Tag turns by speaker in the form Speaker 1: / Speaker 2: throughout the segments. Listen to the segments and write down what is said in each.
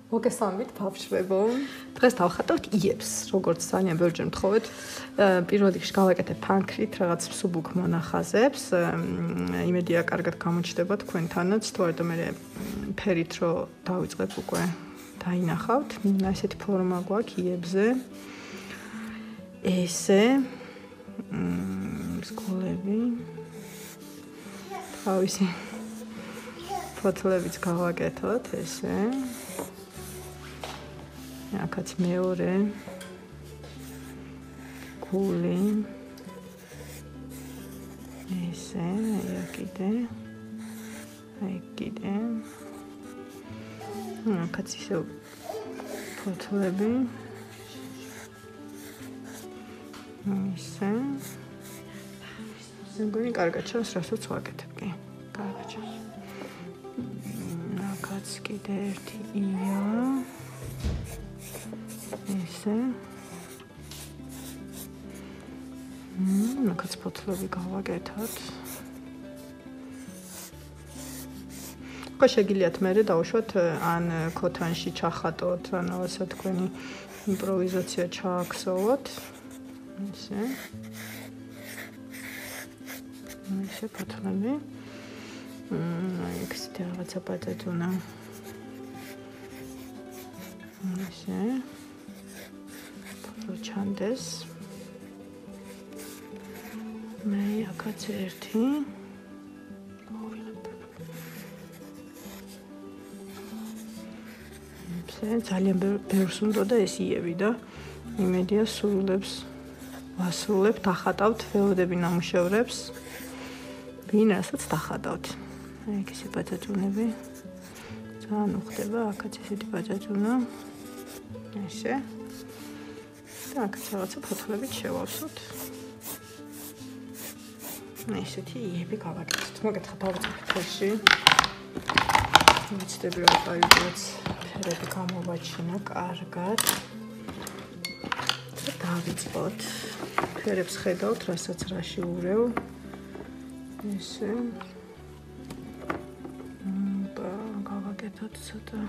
Speaker 1: მოგესალმებით ბავშვებო. დღეს დავხატავთ იებს, როგორც ძალიან ბევრჯერ მთხოვეთ. პირველ რიგში გავაკეთებ ფანქრით რაღაც მსუბუქ მონახაზებს. იმედია კარგად გამოჩნდება თქვენთანაც, თორემ მე ფერით რო დავიწყებ უკვე დაინახავთ. ესეთი ფორმა გვაქვს იებზე. ესე სკოლები. თავისი ფოთლებიც გავაკეთოთ ესე. აქაც მეორე გული ესე აი კიდე აქაც ისე ფოთლები ესე მეგონი კარგად ჩანს რასაც ვაკეთებ კი კარგად ჩანს აქაც კიდე ერთი ია ესე აქაც ფოთლები გავაკეთოთ შეგიძლიათ მერე დავუშვათ ან ქოთანში ჩახატოთ ან რაღაცა თქვენი იმპროვიზაცია ჩააქსოვოთ ესე ფოთლები აი ესეთი რაღაცა პატეტუნა ესე ჩანდეს მე აქაც ერთი ძალიან ბევრს უნდა და ეს იები და იმედია სრულებს ვასრულებთ ახატავთ ველოდები ნამუშევრებს ვინ რასაც დახატავთ აი ესე პატეტუნები ძალიან უხდება აქაც ესეთი პატეტუნა ესე აქაც რაღაცა ფოთლებით შევავსოთ. ესეთი იები გავაკეთოთ. მოგეთხრა დავიწყებ ფერში. ვიცდები რომ აიუც ფერები გამოვაჩინა კარგად. დავიწყოთ. ფერებს ხედავთ, რასაც რაში ურევ. ესე. გავაკეთოთ ცოტა.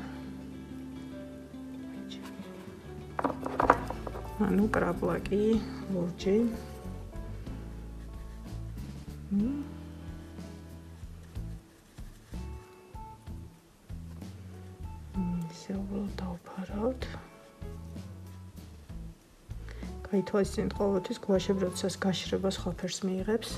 Speaker 1: ანუ კრაპლაკი ლურჯი ისე უბრალოდ დავფარავთ გაითვალისწინეთ ყოველთვის გუაშები როდესაც გაშრება სხვა ფერს მიიღებს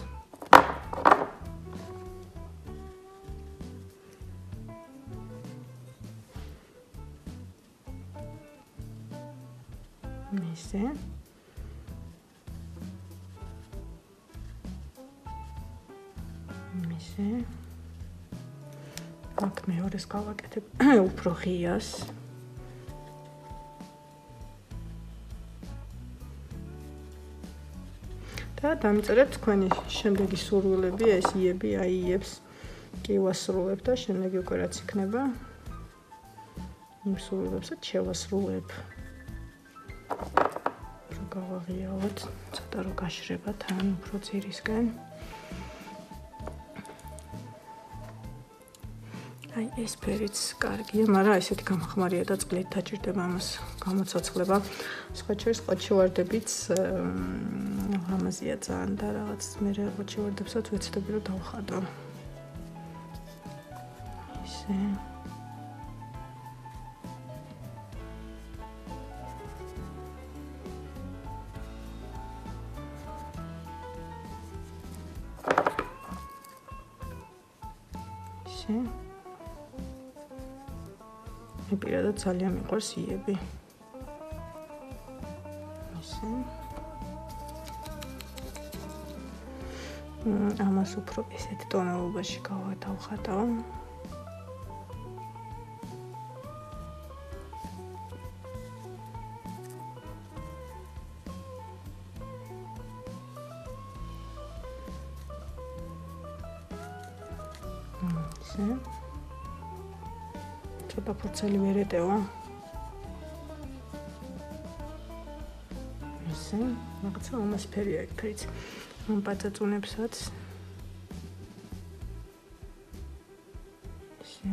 Speaker 1: ესე აქ მეორეს გავაკეთებ უფრო ღიას და დამწერეთ თქვენი შემდეგი სურვილები ეს იები აი იებს კი ვასრულებ და შემდეგი უკვე რაც იქნება იმ სურვილებსაც შევასრულებ გავაღიავოთ ცოტა რომ გაშრება თან უფრო ძირისკენ აი ეს ფერიც კარგია მაგრამ ესეთი გამხმარია და წყლით დაჭირდება ამას გამოცოცხლება სხვა შორის ყოჩივარდებიც ამაზია ძალიან და რაღაც მე ყოჩივარდებსაც ვეცდები რომ დავხატო ესე მე პირადად ძალიან მიყვარს იები. ესე. ამას უფრო ესეთ ტონალობაში გავხატავ. ესე. ცოტა ფურცელი ვერ ეტევა. ესე, რაღაცა უმასფერია იქ ფერიც. პატაწუნებსაც. ესე.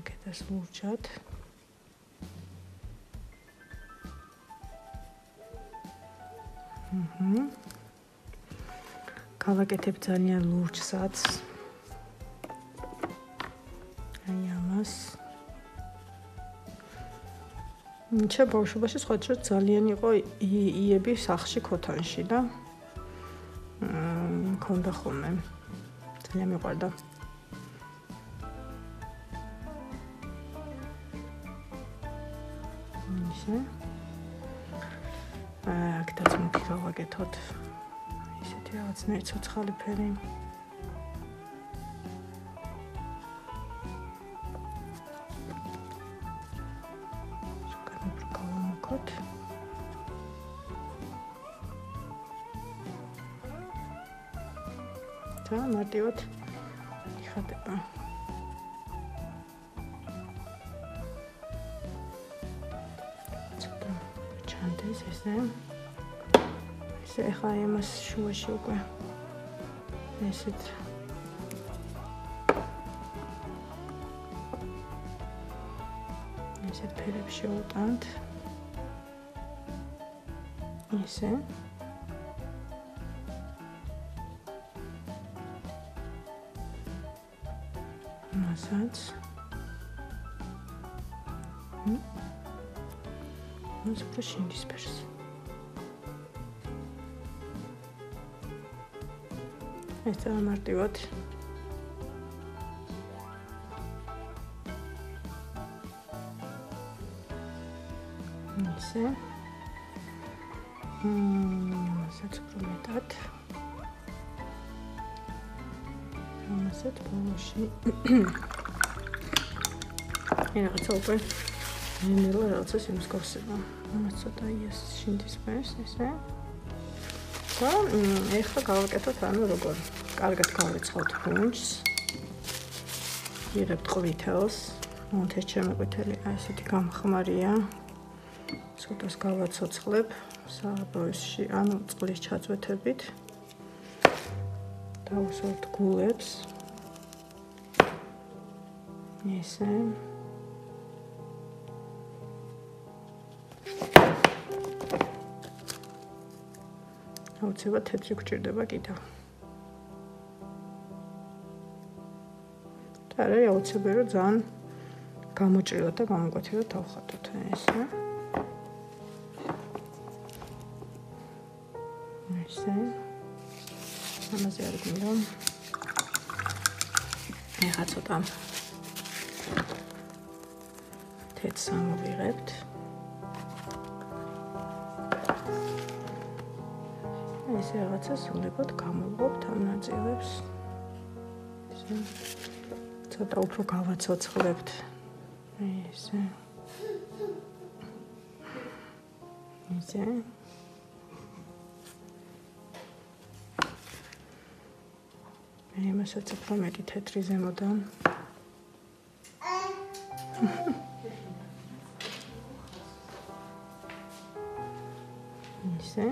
Speaker 1: აკეთე ეს ლურჯად. გავაკეთებ ძალიან ლურჯსაც. აი ამას. ჩა ბავშვობაში სხვათა ძალიან იყო იები სახში ქოთანში და მქონდა ხოლმე. ძალიან მიყვარდა. ისე. აქაც მოკი გავაკეთოთ. ისეთი რაღაცნაირი ცოცხალი ფერი. და მარტივად იხატება. ცოტა ჩანდეს ესე. ესე ხა იმას შუაში უკვე. ესეთ ესეთ ფერებს შევუტანთ. ესე მასაც მას პროშინდის ფერს ეს მარტივად ისე მასაც უფრო მეტად ამასაც ბოლოში რაღაცა უკვე ნელა რაღაცას იმსგავსება ამას ცოტა ის შინდის ფერს ესე და ეხლა გავაკეთოთ ანუ როგორ კარგად გავეცხოთ ფუნჩს იღებთ ყვითელს ეს ჩემი ყვითელი აი ესეთი გამხმარია ცოტას გავაცოცხლებ საბავშვში ანუ წყლის ჩაწვეთებით დავუსვათ გულებს ესე აუცილებლად თეთრი გვჭირდება კიდევ და არა აუცილებლად რომ ძალიან გამოჭრილად და გამოკვეთილად დავხატოთ ესე ესე ამაზე არ გვინდა ეხლა ცოტა თეთრს ამოვიღებთ ესე რაღაცა სულებად გამოვყოფთ ამ ნაწილებს ესე ცოტა უფრო გავაცოცხლებთ ესე ესე იმასაც უფრო მეტი თეთრი ზემოდან ისე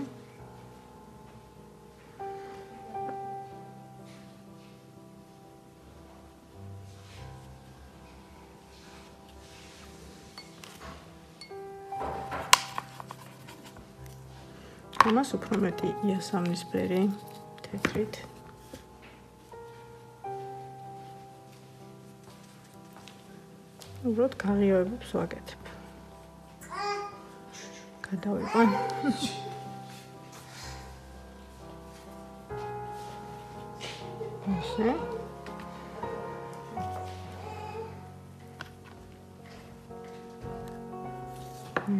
Speaker 1: ამას უფრო მეტი იასამნისფერი თეთრით უბრალოდ გაღიავებებს ვაკეთებ. გადავიყვან. ესე.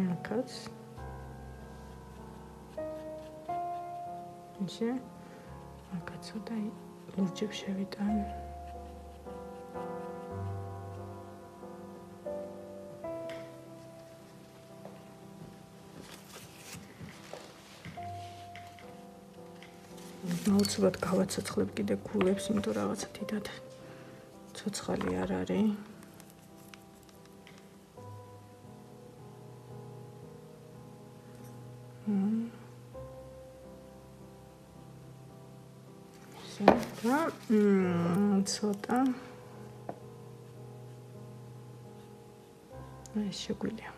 Speaker 1: მაკაც. ესე. მაკაც და ლურჯებს შევიტან. აუცილებლად გავაცოცხლებ კიდე გულებს, იმიტომ რაღაცა დიდად ცოცხალი არ არის. ცოტა ეს შეგვიძლია.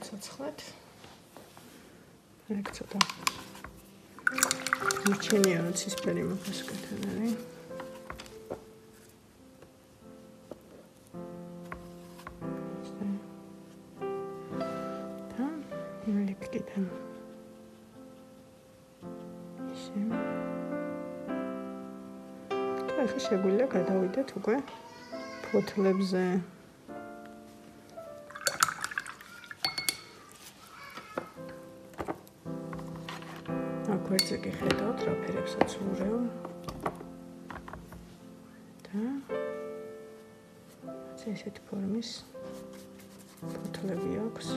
Speaker 1: ცოცხლად. ეგ ცოტა. მიჩენია რომ ცისფერი მოფასკეთენ არის. და ლიქკიდან. ისე. და ახლა შეგვიძლია გადავიდეთ უკვე ფოთლებზე. გვერდზე გიხედავთ რა ფერებსაც ურევ და ესეთი ფორმის ფოთლები აქვს.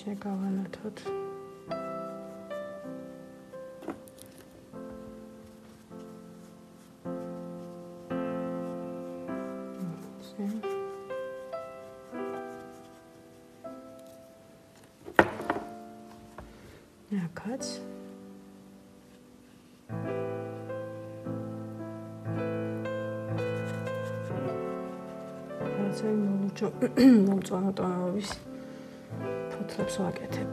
Speaker 1: შეგავანათოთ Akაც ასე მომწვანო ტონალობის ფოთლებს ვაკეთებ.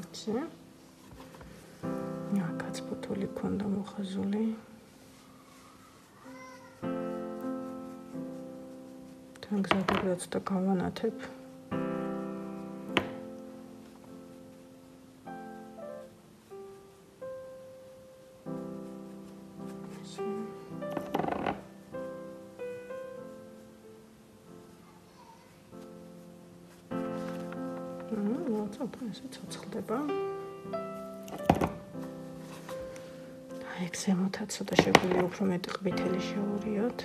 Speaker 1: ასე აქაც ფოთოლი ქონდა მოხაზული. თან გზადագրაც და გავანათებ. ცოტა ესე ცოცხლდება. ეგ ზემოთაც ცოტა შეგვიძლია უფრო მეტი ყვითელი შევურიოთ.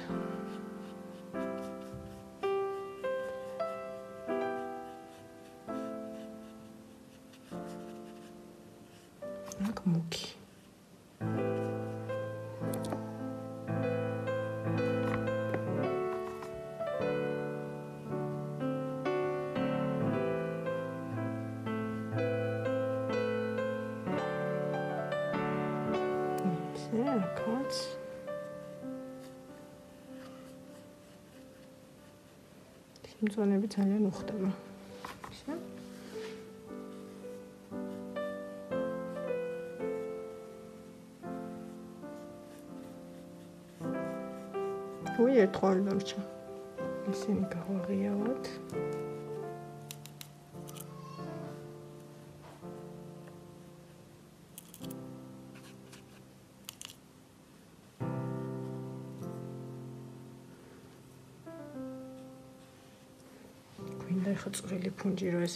Speaker 1: აქ მუქი. Akაც სიმწვანეები ძალიან უხდება. ისე ერთხელ დამრჩა. ისინი გავაღიავოთ. გვინდა ხა წვრილი ფუნჯი რო ეს.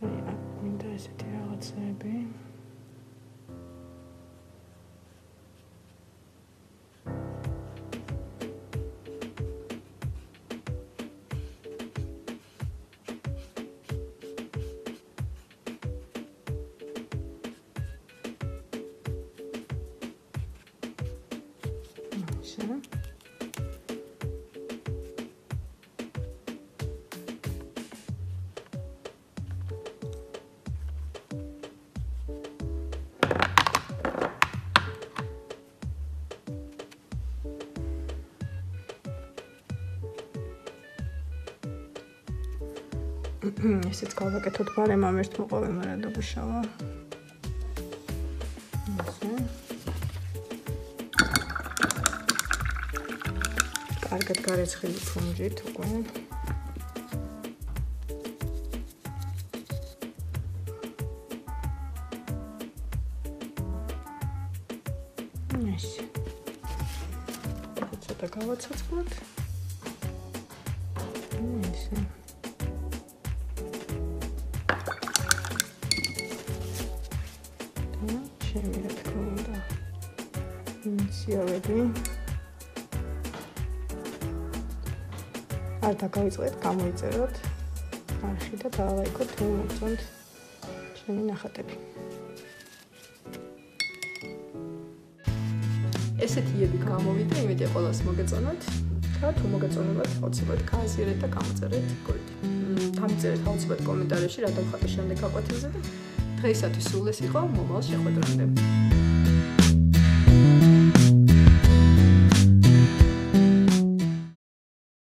Speaker 1: აი, გვინდა ესეთი რაღაცები. ესეც გავაკეთოთ ბარემ ამ ერთ მოყავე მაგრამ დაგუშავა. კარგად გარეცხილი ფუნჯით უკვე. ესე. ცოტა გავაცოცხლოთ. ესე. ჩემი რა თქმა უნდა. ინიციალები. არ დაგავიწყეთ, გამოიწეროთ. არხი და დავაიკოთ თუ მოგწონთ ჩემი ნახატები. ესეთი იები გამოვიდა, იმედია ყველას მოგეწონათ. და თუ მოგეწონებათ, აუცილებლად გააზიარეთ და გამოწერეთ გოლდი. დამწერეთ აუცილებლად კომენტარებში რა დავხატე შემდეგ გაკვეთილზე და დღეისათვის სულ ეს იყო, მომავალ შეხვედრამდე.